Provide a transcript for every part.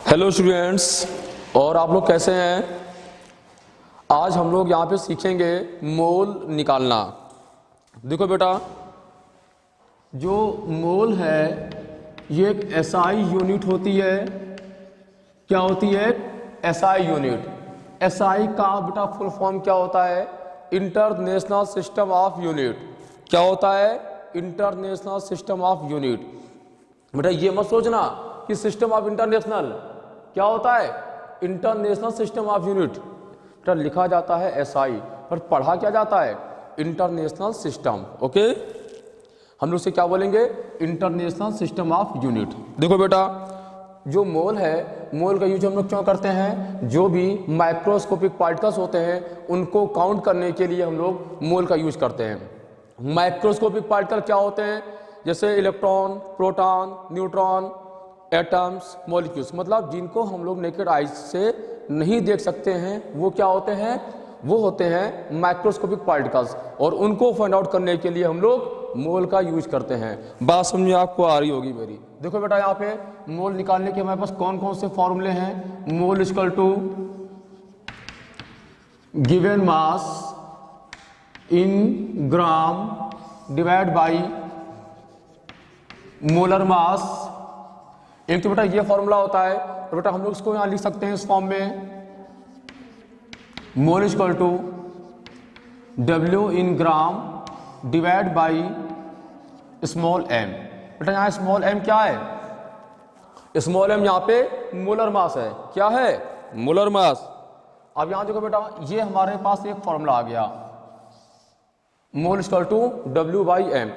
Hello students, और आप लोग कैसे हैं। आज हम लोग यहाँ पे सीखेंगे मोल निकालना। देखो बेटा, जो मोल है ये एक एसआई यूनिट होती है। क्या होती है? SI unit. एसआई का बेटा फुल फॉर्म क्या होता है? International system of unit. क्या होता है? International system of unit. बेटा ये मत सोचना कि सिस्टम ऑफ इंटरनेशनल क्या होता है, इंटरनेशनल सिस्टम ऑफ यूनिट। बेटा लिखा जाता है एसआई, पर पढ़ा क्या जाता है? International system. ओके, हम लोग से क्या बोलेंगे? International system of unit. देखो बेटा, जो मोल है, मोल का यूज हम लोग क्यों करते हैं? जो भी माइक्रोस्कोपिक पार्टिकल्स होते हैं उनको काउंट करने के लिए हम लोग मोल का यूज करते हैं। माइक्रोस्कोपिक पार्टिकल क्या होते हैं? जैसे electron, proton, neutron, atoms, molecules, मतलब जिनको हम लोग नेकेड आइज से नहीं देख सकते हैं, वो क्या होते हैं? वो होते हैं माइक्रोस्कोपिक पार्टिकल्स, और उनको फाइंड आउट करने के लिए हम लोग मोल का यूज करते हैं। बात समझ में आपको आ रही होगी मेरी। देखो बेटा, यहाँ पे मोल निकालने के हमारे पास कौन कौन से फॉर्मूले हैं। Mole equal to given mass in gram divide by molar mass. एक तो बेटा ये फॉर्मूला होता है, तो बेटा हम लोग इसको यहां लिख सकते हैं इस फॉर्म में, mole equal to W in gram divide by small m। बेटा यहाँ स्मॉल m क्या है? स्मॉल m यहाँ पे मोलर मास है। क्या है? Molar mass. अब यहां देखो बेटा, ये हमारे पास एक फॉर्मूला आ गया, mole equal to W by m।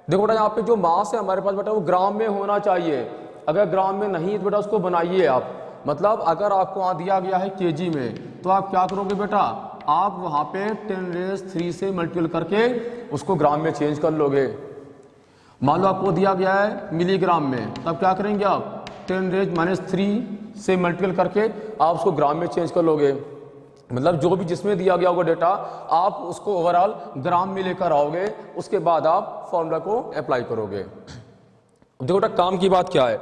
देखो बेटा, यहाँ पे जो मास है हमारे पास बेटा वो ग्राम में होना चाहिए। अगर ग्राम में नहीं तो बेटा उसको बनाइए आप। मतलब अगर आपको वहाँ दिया गया है केजी में, तो आप क्या करोगे बेटा, आप वहाँ पे 10⁻³ से मल्टीपल करके उसको ग्राम में चेंज कर लोगे। मान लो आपको दिया गया है मिलीग्राम में, तब क्या करेंगे आप 10⁻³ से मल्टीपल करके आप उसको ग्राम में चेंज कर लोगे। मतलब जो भी जिसमें दिया गया होगा डेटा, आप उसको ओवरऑल ग्राम में लेकर आओगे, उसके बाद आप फॉर्मूला को अप्लाई करोगे। देखो बेटा, काम की बात क्या है,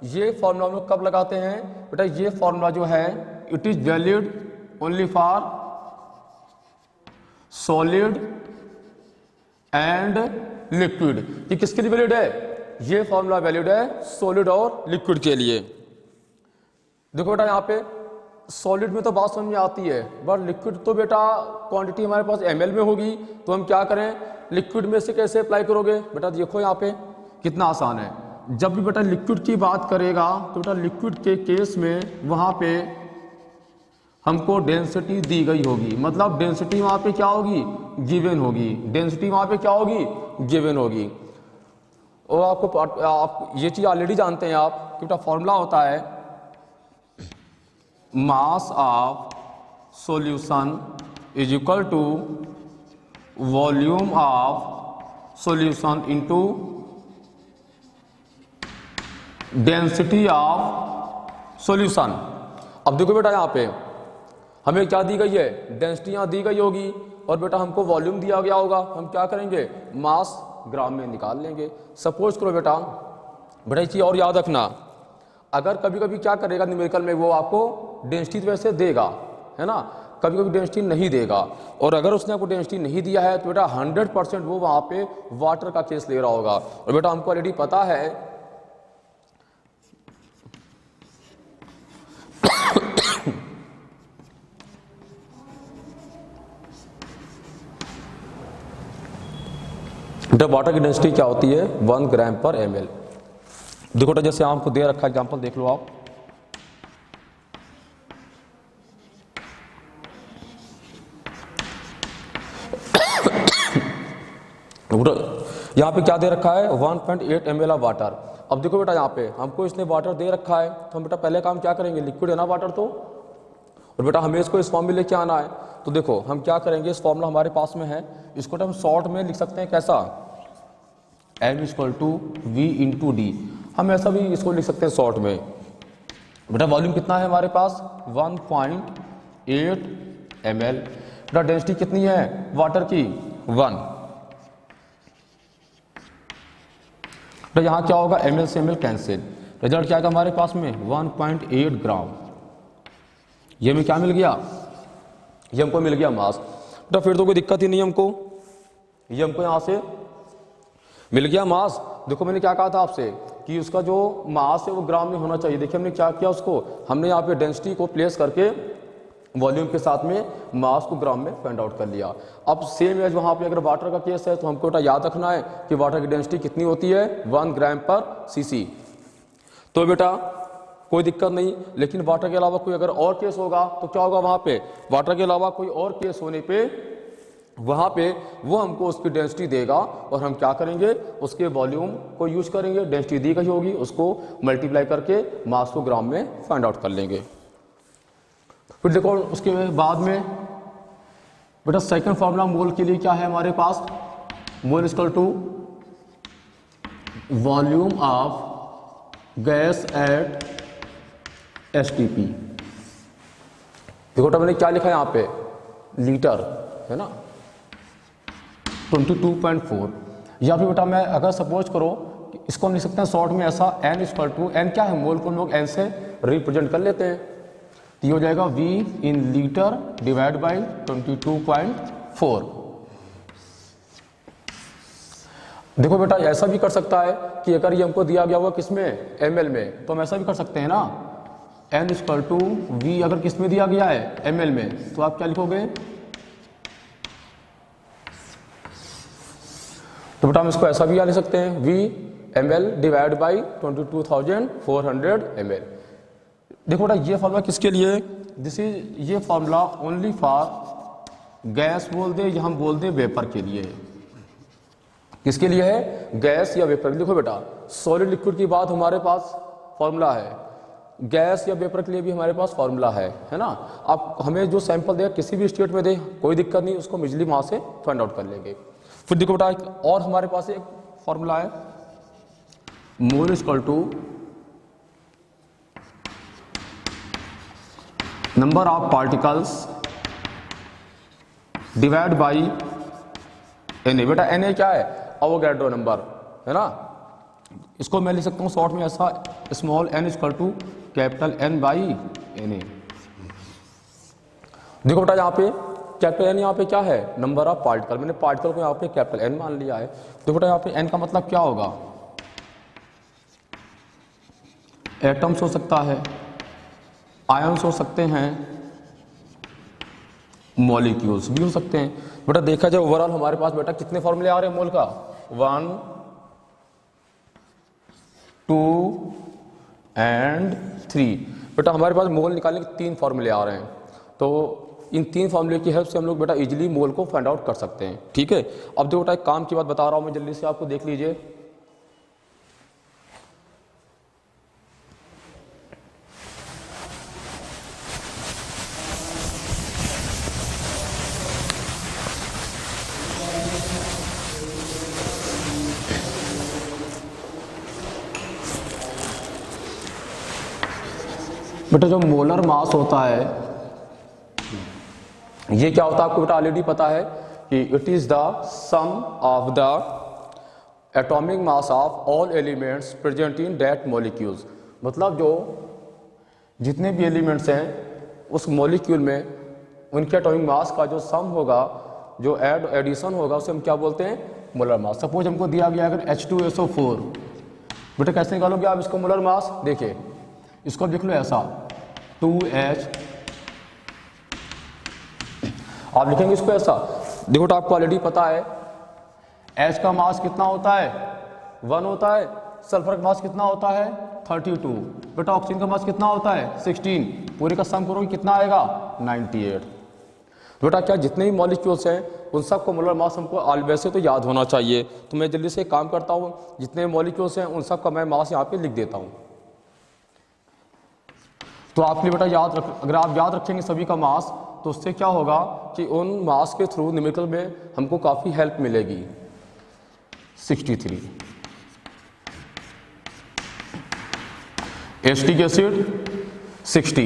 ये फॉर्मूला हम लोग कब लगाते हैं? बेटा ये फॉर्मूला जो है it is valid only for solid and liquid. ये किसके लिए वैलिड है? ये फॉर्मूला वैलिड है सॉलिड और लिक्विड के लिए। देखो बेटा, यहाँ पे सॉलिड में तो बात समझ में आती है, बट लिक्विड तो बेटा क्वांटिटी हमारे पास ml में होगी, तो हम क्या करें, लिक्विड में से कैसे अप्लाई करोगे? बेटा देखो यहाँ पे कितना आसान है। जब भी बेटा लिक्विड की बात करेगा, तो बेटा लिक्विड के केस में वहाँ पे हमको डेंसिटी दी गई होगी। मतलब डेंसिटी वहाँ पे क्या होगी? गिवन होगी। डेंसिटी वहाँ पे क्या होगी? गिवन होगी। और आप ये चीज़ ऑलरेडी जानते हैं आप कि बेटा फॉर्मूला होता है mass of solution is equal to volume of solution into density of solution. अब देखो बेटा, यहाँ पे हमें क्या दी गई है? डेंसिटी यहाँ दी गई होगी, और बेटा हमको वॉल्यूम दिया गया होगा। हम क्या करेंगे? मास ग्राम में निकाल लेंगे। सपोज करो बेटा ये चीज़ और याद रखना, अगर कभी कभी क्या करेगा न्यूमेरिकल में, वो आपको डेंसिटी तो वैसे देगा, है ना, कभी कभी डेंसिटी नहीं देगा। और अगर उसने आपको डेंसिटी नहीं दिया है तो बेटा 100% वो वहाँ पे वाटर का केस ले रहा होगा। और बेटा हमको ऑलरेडी पता है बेटा वाटर की डेंसिटी क्या होती है? 1 ग्राम पर ml। देखो बेटा, जैसे आपको दे रखा एग्जांपल देख लो आप। यहाँ पे क्या दे रखा है? 1.8 ml ऑफ वाटर। अब देखो बेटा, यहाँ पे हमको इसने वाटर दे रखा है, तो हम बेटा पहले काम क्या करेंगे? लिक्विड है ना वाटर, तो और बेटा हमें इसको इस फॉर्म में लेके आना है। तो देखो हम क्या करेंगे, इस फॉर्मूला हमारे पास में है, इसको हम शॉर्ट में लिख सकते हैं कैसा? m equal to v into D. हम ऐसा भी इसको लिख सकते हैं शॉर्ट में। बेटा वॉल्यूम कितना है हमारे पास? 1.8 ml। बेटा डेंसिटी कितनी है वाटर की? 1। तो यहाँ क्या होगा? ml से ml कैंसिल। रिजल्ट क्या आएगा हमारे पास में 1.8 ग्राम। ये हमें क्या मिल गया, ये हमको मिल गया मास। तो फिर तो कोई दिक्कत ही नहीं है हमको, ये हमको यहाँ से मिल गया मास। देखो मैंने क्या कहा था आपसे कि उसका जो मास है वो ग्राम में होना चाहिए। देखिए हमने क्या किया, उसको हमने यहाँ पे डेंसिटी को प्लेस करके वॉल्यूम के साथ में मास को ग्राम में फाइंड आउट कर लिया। अब सेम एज वहाँ पे अगर वाटर का केस है तो हमको बेटा याद रखना है कि वाटर की डेंसिटी कितनी होती है, 1 ग्राम पर सीसी। तो बेटा कोई दिक्कत नहीं, लेकिन वाटर के अलावा कोई अगर और केस होगा तो क्या होगा, वहाँ पे वाटर के अलावा कोई और केस होने पे वहाँ पे वो हमको उसकी डेंसिटी देगा और हम क्या करेंगे, उसके वॉल्यूम को यूज करेंगे, डेंसिटी दी गई होगी उसको मल्टीप्लाई करके मास को ग्राम में फाइंड आउट कर लेंगे। फिर देखो उसके बाद में बेटा सेकंड फॉर्मूला मोल के लिए क्या है हमारे पास, mole equal to volume of gas at STP. देखो बेटा मैंने क्या लिखा है यहाँ पे, लीटर है ना, 22.4। या फिर बेटा मैं अगर सपोज करो कि इसको हम लिख सकते हैं शॉर्ट में ऐसा, n इक्वल टू, n क्या है, मोल को हम लोग n से रिप्रेजेंट कर लेते हैं, तो ये हो जाएगा v in litre divide by 22.4। देखो बेटा ऐसा भी कर सकता है कि अगर ये हमको दिया गया हुआ किसमें, ml में, तो हम ऐसा भी कर सकते हैं ना, n इक्वल टू v अगर किस में दिया गया है, ml में, तो आप क्या लिखोगे, तो बेटा हम इसको ऐसा भी लिख सकते हैं, v ml divide by 22,400 ml। देखो बेटा ये फॉर्मूला किसके लिए, दिस इज, ये फॉर्मूला ओनली फॉर गैस बोल दे या हम बोल दे वेपर के लिए। किसके लिए है, गैस या वेपर। देखो बेटा सॉलिड लिक्विड की बात हमारे पास फॉर्मूला है, गैस या वेपर के लिए भी हमारे पास फॉर्मूला है ना। आप हमें जो सैंपल दे किसी भी स्टेट में दे कोई दिक्कत नहीं, उसको हम इजीली वहां से फाइंड आउट कर लेंगे। फिर देखो बेटा एक और हमारे पास एक फॉर्मूला है, mole equal to number of particles divide by Na। बेटा Na क्या है, अवोगाड्रो नंबर है ना, इसको मैं लिख सकता हूं शॉर्ट में ऐसा, small n equal to capital N by Na। देखो बेटा यहाँ पे कैपिटल N यहाँ पे क्या है, नंबर ऑफ पार्टिकल, मैंने पार्टिकल को यहाँ पे कैपिटल N मान लिया है। देखो बेटा यहाँ पे N का मतलब क्या होगा, एटम्स हो सकता है, आयंस हो सकते हैं, मॉलिक्यूल्स भी हो सकते हैं। बेटा देखा जाए ओवरऑल हमारे पास बेटा कितने फॉर्मूले आ रहे हैं मोल का, 1 2 एंड 3। बेटा हमारे पास मोल निकालने के 3 फॉर्मूले आ रहे हैं, तो इन 3 फॉर्मूले की हेल्प से हम लोग बेटा इजीली मोल को फाइंड आउट कर सकते हैं। ठीक है, अब देखो बेटा एक काम की बात बता रहा हूं मैं, जल्दी से आपको देख लीजिए। बेटा जो मोलर मास होता है ये क्या होता है आपको बेटा ऑलरेडी पता है कि it is the sum of the atomic mass of all elements present in that molecules. मतलब जो जितने भी एलिमेंट्स हैं उस मॉलिक्यूल में उनके एटॉमिक मास का जो सम होगा, जो एडिशन होगा, उसे हम क्या बोलते हैं, मोलर मास। सपोज हमको दिया गया अगर H2SO4, बेटा कैसे निकालोगे आप इसको मोलर मास, देखिए इसको लिख लो ऐसा 2H, आप लिखेंगे इसको ऐसा। देखो तो आपको ऑलरेडी पता है H का मास कितना होता है, 1 होता है, सल्फर का मास कितना होता है 32, बेटा ऑक्सीजन का मास कितना होता है 16, पूरे का सम करोगे कितना आएगा 98। बेटा क्या जितने भी मॉलिक्यूल्स हैं उन सबको मोलर मास हमको वैसे तो याद होना चाहिए, तो मैं जल्दी से एक काम करता हूँ, जितने मॉलिक्यूल्स हैं उन सब का मैं मास यहाँ पे लिख देता हूँ। तो आपके बेटा याद रख, अगर आप याद रखेंगे सभी का मास तो उससे क्या होगा कि उन मास के थ्रू न्यूमेरिकल में हमको काफ़ी हेल्प मिलेगी। 63 acetic acid 60,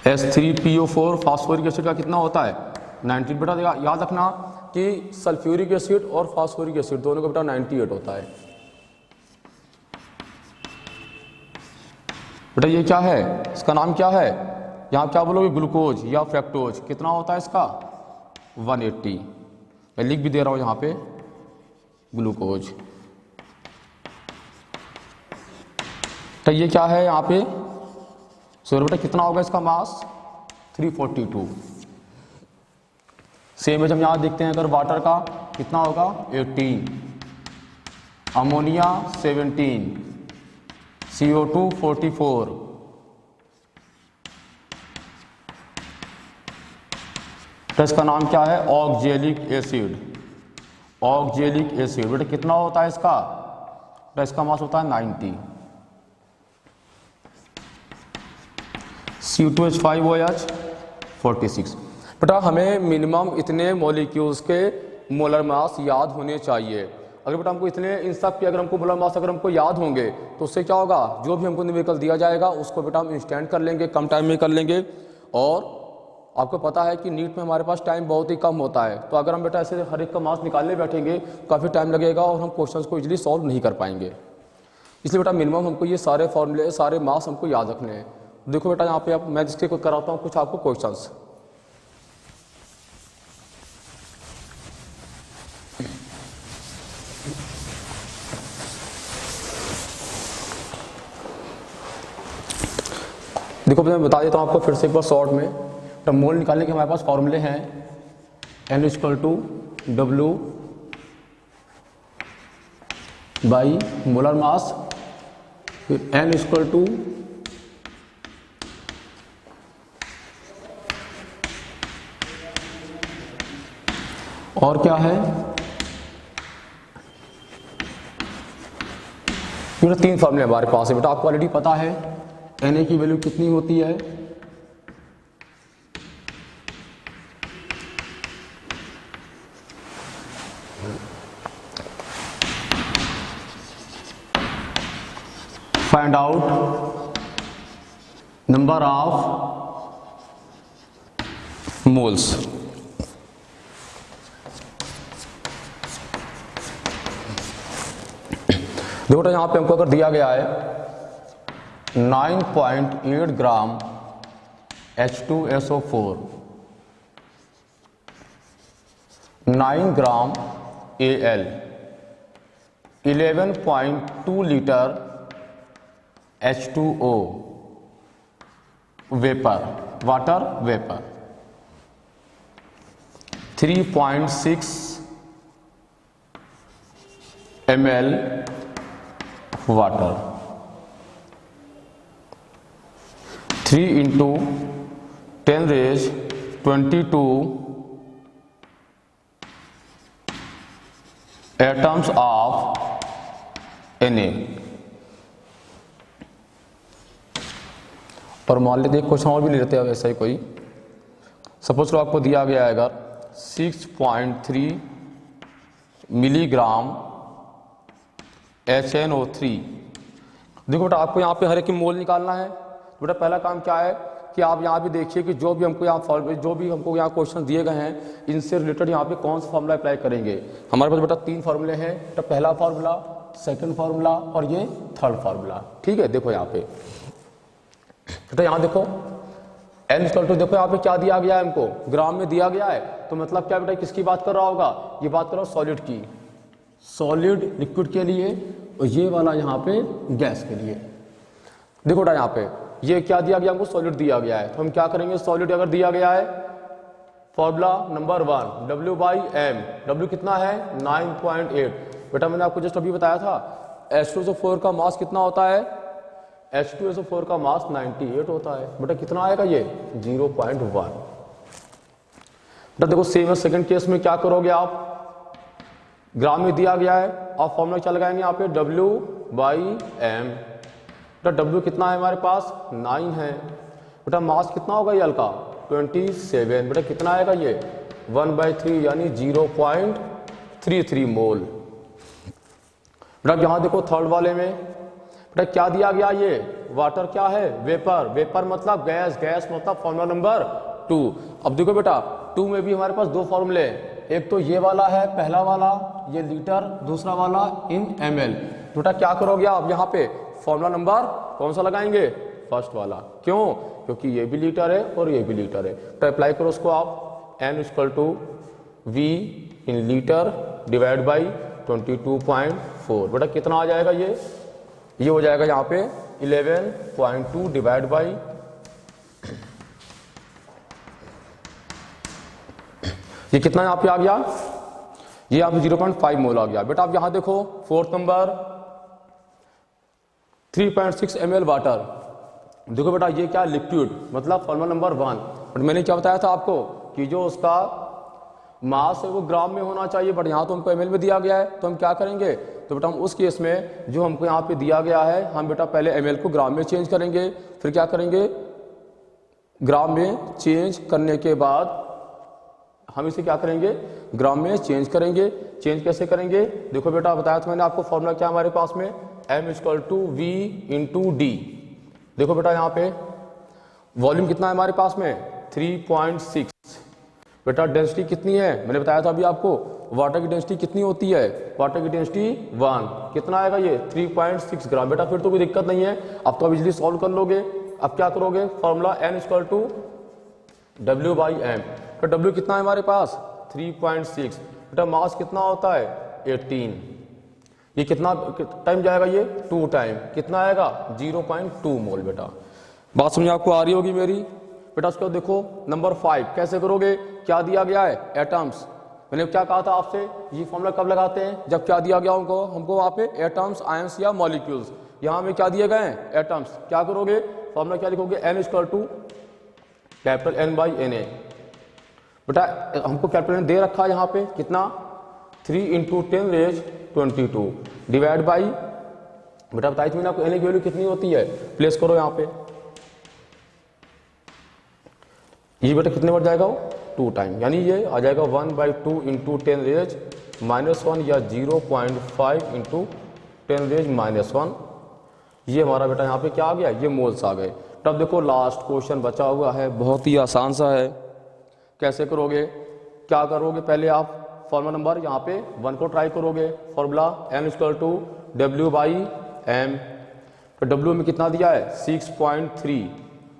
H3PO4 phosphoric acid का कितना होता है 19। बेटा याद रखना कि सल्फ्यूरिक एसिड और फास्फोरिक एसिड दोनों का बेटा 98 होता है। बेटा ये क्या है, इसका नाम क्या है, यहाँ क्या बोलोगे, ग्लूकोज या फ्रैक्टोज, कितना होता है इसका 180। मैं लिख भी दे रहा हूँ यहाँ पे ग्लूकोज। तो ये क्या है यहाँ पे, सो बेटा कितना होगा इसका मास 342। सेम एज हम यहाँ देखते हैं, अगर वाटर का कितना होगा 18, अमोनिया 17, CO2 44, तो इसका नाम क्या है ऑक्जेलिक एसिड। ऑक्जेलिक एसिड बेटा कितना होता है इसका, तो इसका मास होता है 90। C2H5OH 46। बेटा हमें मिनिमम इतने मॉलिक्यूल्स के मोलर मास याद होने चाहिए। अगर बेटा हमको इतने इन सब के अगर हमको मोलर मास अगर हमको याद होंगे तो उससे क्या होगा, जो भी हमको न्यूमेरिकल दिया जाएगा उसको बेटा हम इंस्टेंट कर लेंगे, कम टाइम में कर लेंगे। और आपको पता है कि नीट में हमारे पास टाइम बहुत ही कम होता है, तो अगर हम बेटा ऐसे हर एक का मास निकालने बैठेंगे काफ़ी टाइम लगेगा और हम क्वेश्चंस को इजीली सॉल्व नहीं कर पाएंगे। इसलिए बेटा मिनिमम हमको ये सारे फॉर्मूले सारे मास हमको याद रखने हैं। देखो बेटा यहाँ पे आप मैं जिसके को कराता हूँ कुछ आपको क्वेश्चंस। देखो मैं बता देता हूँ आपको फिर से एक बार शॉर्ट में। तो मोल निकालने के हमारे पास फॉर्मूले हैं N = W बाई मोलर मास, फिर N = और क्या है, ये 3 फॉर्मूले हमारे पास है बेटा, आपको ऑलरेडी पता है Na की वैल्यू कितनी होती है, find out number of moles. देखो यहाँ पे हमको अगर दिया गया है 9.8 ग्राम H2SO4, 9 gram Al, 11.2 litre H2O vapour, water vapour, 3.6 ml water, 3 × 10⁻22 atoms of Na। और मान लेते हैं क्वेश्चन और भी ले लेते हैं वैसा ही कोई। सपोज करो आपको दिया गया है अगर 6.3 मिलीग्राम HNO3। देखो बेटा आपको यहाँ पे हर एक की मोल निकालना है। बेटा पहला काम क्या है कि आप यहाँ पे देखिए कि जो भी हमको यहाँ क्वेश्चन दिए गए हैं इनसे रिलेटेड यहाँ पे कौन सा फार्मूला अप्लाई करेंगे। हमारे पास बेटा 3 फार्मूले हैं, बेटा पहला फार्मूला, सेकंड फार्मूला और ये थर्ड फार्मूला। ठीक है, देखो यहाँ पे बेटा यहाँ देखो N = देखो यहाँ पे क्या दिया गया है, हमको ग्राम में दिया गया है, तो मतलब क्या बेटा किसकी बात कर रहा होगा, ये बात कर रहा हूँ सॉलिड की, सॉलिड लिक्विड के लिए, और ये वाला यहाँ पे गैस के लिए। देखो बेटा यहाँ पे ये क्या दिया गया, हमको सॉलिड दिया गया है, तो हम क्या करेंगे, सॉलिड अगर दिया गया है फॉर्मूला नंबर 1 W/m, W कितना है 9.8। बेटा मैंने आपको जस्ट अभी बताया था H2SO4 का मास कितना होता है, H2SO4 का मास 98 होता है। बेटा कितना आएगा ये 0.1। बेटा देखो सेम सेकंड केस में क्या करोगे आप, ग्राम में दिया गया है, आप फॉर्मूला क्या लगाएंगे यहाँ पे W/m। बेटा W कितना है हमारे पास 9 है। बेटा मास कितना होगा ये हल्का 27। बेटा कितना आएगा ये 1/3 यानी 0.33 मोल। बेटा यहाँ देखो थर्ड वाले में बेटा क्या दिया गया, ये वाटर क्या है वेपर, वेपर मतलब गैस, गैस मतलब फॉर्मूला नंबर 2। अब देखो बेटा 2 में भी हमारे पास 2 फॉर्मूले हैं, एक तो ये वाला है पहला वाला, ये लीटर, दूसरा वाला इन ml। बेटा क्या करोगे आप यहाँ पे फॉर्मूला नंबर कौन सा लगाएंगे, फर्स्ट वाला। क्यों, क्योंकि ये भी लीटर है और ये भी लीटर है। तो अप्लाई करो उसको आप, n equal to v in litre divide by 22.4। बेटा कितना आ जाएगा ये हो जाएगा यहाँ पे 11.2 डिवाइड बाई ये कितना यहाँ पे आ गया, ये यहाँ पे 0.5 मोल आ गया। बेटा आप यहाँ देखो फोर्थ नंबर 3.6 ml वाटर। देखो बेटा ये क्या लिक्विड, मतलब फॉर्मूला नंबर 1। बट मैंने क्या बताया था आपको कि जो उसका मास है वो ग्राम में होना चाहिए, बट यहाँ तो हमको ml में दिया गया है। तो हम क्या करेंगे, तो बेटा हम उस केस में जो हमको यहाँ पे दिया गया है, हम बेटा पहले ml को ग्राम में चेंज करेंगे, फिर क्या करेंगे ग्राम में चेंज करने के बाद हम इसे क्या करेंगे ग्राम में चेंज करेंगे। चेंज कैसे करेंगे, देखो बेटा बताया था मैंने आपको फॉर्मूला क्या हमारे पास में, m equal to V into D. देखो बेटा यहाँ पे वॉल्यूम कितना है हमारे पास में 3.6। बेटा डेंसिटी कितनी है, मैंने बताया था अभी आपको वाटर की डेंसिटी कितनी होती है, वाटर की डेंसिटी 1। कितना आएगा ये 3.6 ग्राम। बेटा फिर तो कोई दिक्कत नहीं है, अब तो आप इजीली सॉल्व कर लोगे। अब क्या करोगे, formula n equal to W by M. तो W कितना है हमारे पास 3.6। बेटा मास कितना होता है 18। ये कितना टाइम जाएगा, ये 2 टाइम। कितना आएगा 0.2 मोल। बेटा बात समझ आपको आ रही होगी मेरी। बेटा उसको देखो नंबर 5 कैसे करोगे, क्या दिया गया है एटम्स। मैंने क्या कहा था आपसे, ये फॉर्मूला कब लगाते हैं, जब क्या दिया गया हमको वहाँ पे एटम्स, आयंस या मॉलिक्यूल्स। यहाँ में क्या दिए गए हैं एटम्स। क्या करोगे फॉर्मूला क्या लिखोगे, n equal to capital N by N A. बेटा हमको कैपिटल N दे रखा है यहाँ पे कितना 3 इंटू 10 रेज 22 डिवाइड बाई, बेटा बताई थी मैंने आपको n की वैल्यू कितनी होती है, प्लेस करो यहाँ पे। ये बेटा कितने बार जाएगा 2 टाइम, यानी ये आ जाएगा 1/2 इंटू 10 रेज -1 या 0.5 इंटू 10 रेज -1। ये हमारा बेटा यहाँ पे क्या आ गया, ये मोल्स आ गए। तब देखो लास्ट क्वेश्चन बचा हुआ है, बहुत ही आसान सा है। कैसे करोगे, क्या करोगे, पहले आप फॉर्मूला नंबर यहाँ पे 1 को ट्राई करोगे। Formula n equal to W by M. तो W में कितना दिया है 6.3।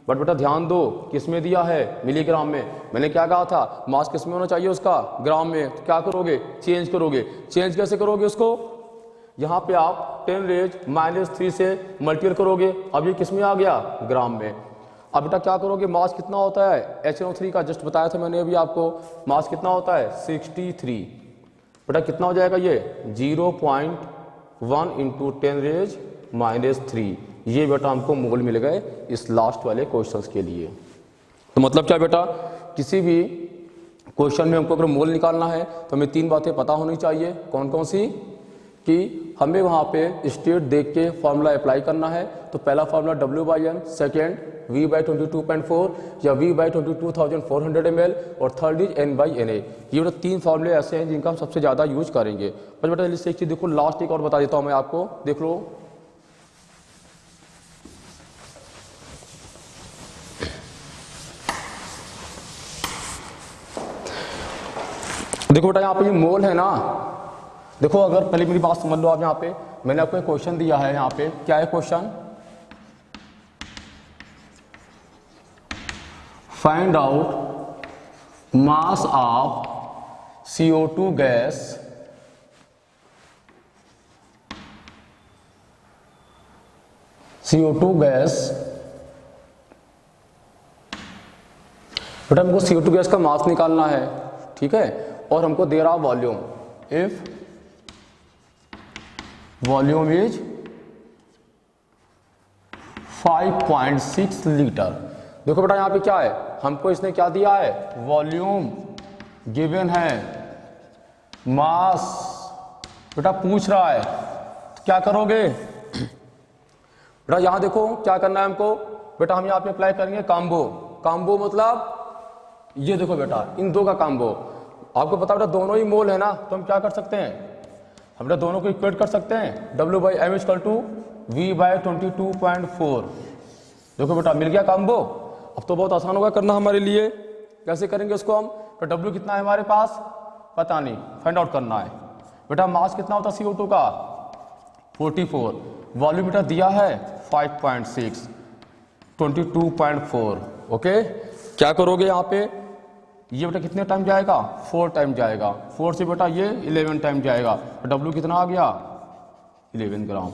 बट बेटा ध्यान दो किस में दिया है, मिलीग्राम में। मैंने क्या कहा था मास किस में होना चाहिए उसका, ग्राम में। तो क्या करोगे चेंज करोगे। चेंज कैसे करोगे उसको, यहाँ पे आप 10 रेज -3 से मल्टीप्लाई करोगे। अब ये किस में आ गया, ग्राम में। अब बेटा क्या करोगे, मास कितना होता है HNO3 का, जस्ट बताया था मैंने अभी आपको, मास कितना होता है 63। बेटा कितना हो जाएगा ये 0.1 इंटू 10 रेज -3। ये बेटा हमको मोल मिल गए इस लास्ट वाले क्वेश्चंस के लिए। तो मतलब क्या बेटा, किसी भी क्वेश्चन में हमको अगर मोल निकालना है तो हमें 3 बातें पता होनी चाहिए। कौन कौन सी, कि हमें वहाँ पे स्टेट देख के फॉर्मूला अप्लाई करना है। तो पहला formula W by M, second V by 22.4 या V बाई 22,400 ml, और third is N by NA। ये बेटा 3 फॉर्मूले ऐसे हैं जिनका हम सबसे ज़्यादा यूज करेंगे। बस बेटा इससे एक चीज़ देखो, लास्ट एक और बता देता हूँ मैं आपको, देख लो। देखो बेटा यहाँ पे ये मोल है ना, देखो अगर पहले मेरी बात समझ लो आप। यहाँ पे मैंने आपको एक क्वेश्चन दिया है, यहाँ पे क्या है question, find out mass of CO2 gas बेटा हमको CO2 गैस का मास निकालना है, ठीक है। और हमको दे रहा volume, if volume is 5.6 litre. देखो बेटा यहाँ पे क्या है, हमको इसने क्या दिया है, वॉल्यूम गिवन है, मास बेटा पूछ रहा है। तो क्या करोगे बेटा, यहाँ देखो क्या करना है हमको। बेटा हम यहाँ पे अप्लाई करेंगे काम्बो। काम्बो मतलब ये देखो बेटा, इन दो का काम्बो। आपको पता बेटा दोनों ही मोल है ना, तो हम क्या कर सकते हैं, हम बेटा दोनों को इक्वेट कर सकते हैं। W by M equal to V by 22.4। देखो बेटा मिल गया काम्बो। अब तो बहुत आसान होगा करना हमारे लिए। कैसे करेंगे उसको हम, तो W कितना है हमारे पास पता नहीं, फाइंड आउट करना है। बेटा मास कितना होता है CO2 का 44, वॉल्यूमीटर दिया है 5.6, 22.4। ओके, क्या करोगे यहाँ पे, ये बेटा कितने टाइम जाएगा 4 टाइम जाएगा, 4 से बेटा ये 11 टाइम जाएगा, W कितना आ गया 11 ग्राम।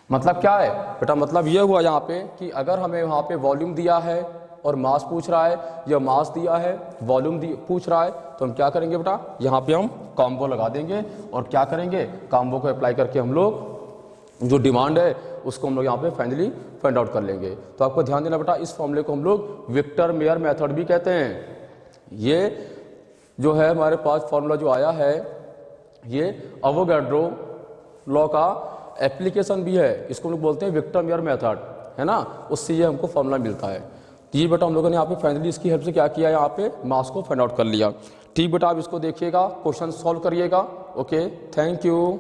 मतलब क्या है बेटा, मतलब ये हुआ यहाँ पे कि अगर हमें वहाँ पे वॉल्यूम दिया है और मास पूछ रहा है, या मास दिया है वॉल्यूम पूछ रहा है, तो हम क्या करेंगे बेटा, यहाँ पे हम कॉम्बो लगा देंगे और क्या करेंगे, कॉम्बो को अप्लाई करके हम लोग जो डिमांड है उसको हम लोग यहाँ पे फाइनली फाइंड आउट कर लेंगे। तो आपको ध्यान देना बेटा, इस फॉर्मूले को हम लोग विक्टर मेयर मेथड भी कहते हैं। ये जो है हमारे पास फॉर्मूला जो आया है, ये अवोगाड्रो लॉ का एप्लीकेशन भी है, इसको हम लोग बोलते हैं विक्टर मेयर मेथड, है ना, उससे ये हमको फॉर्मूला मिलता है। तो ये बेटा हम लोगों ने यहाँ पे फाइनली इसकी हेल्प से क्या किया, यहाँ पे मास को फाइंड आउट कर लिया। ठीक बेटा, आप इसको देखिएगा, क्वेश्चन सॉल्व करिएगा। Okay, thank you.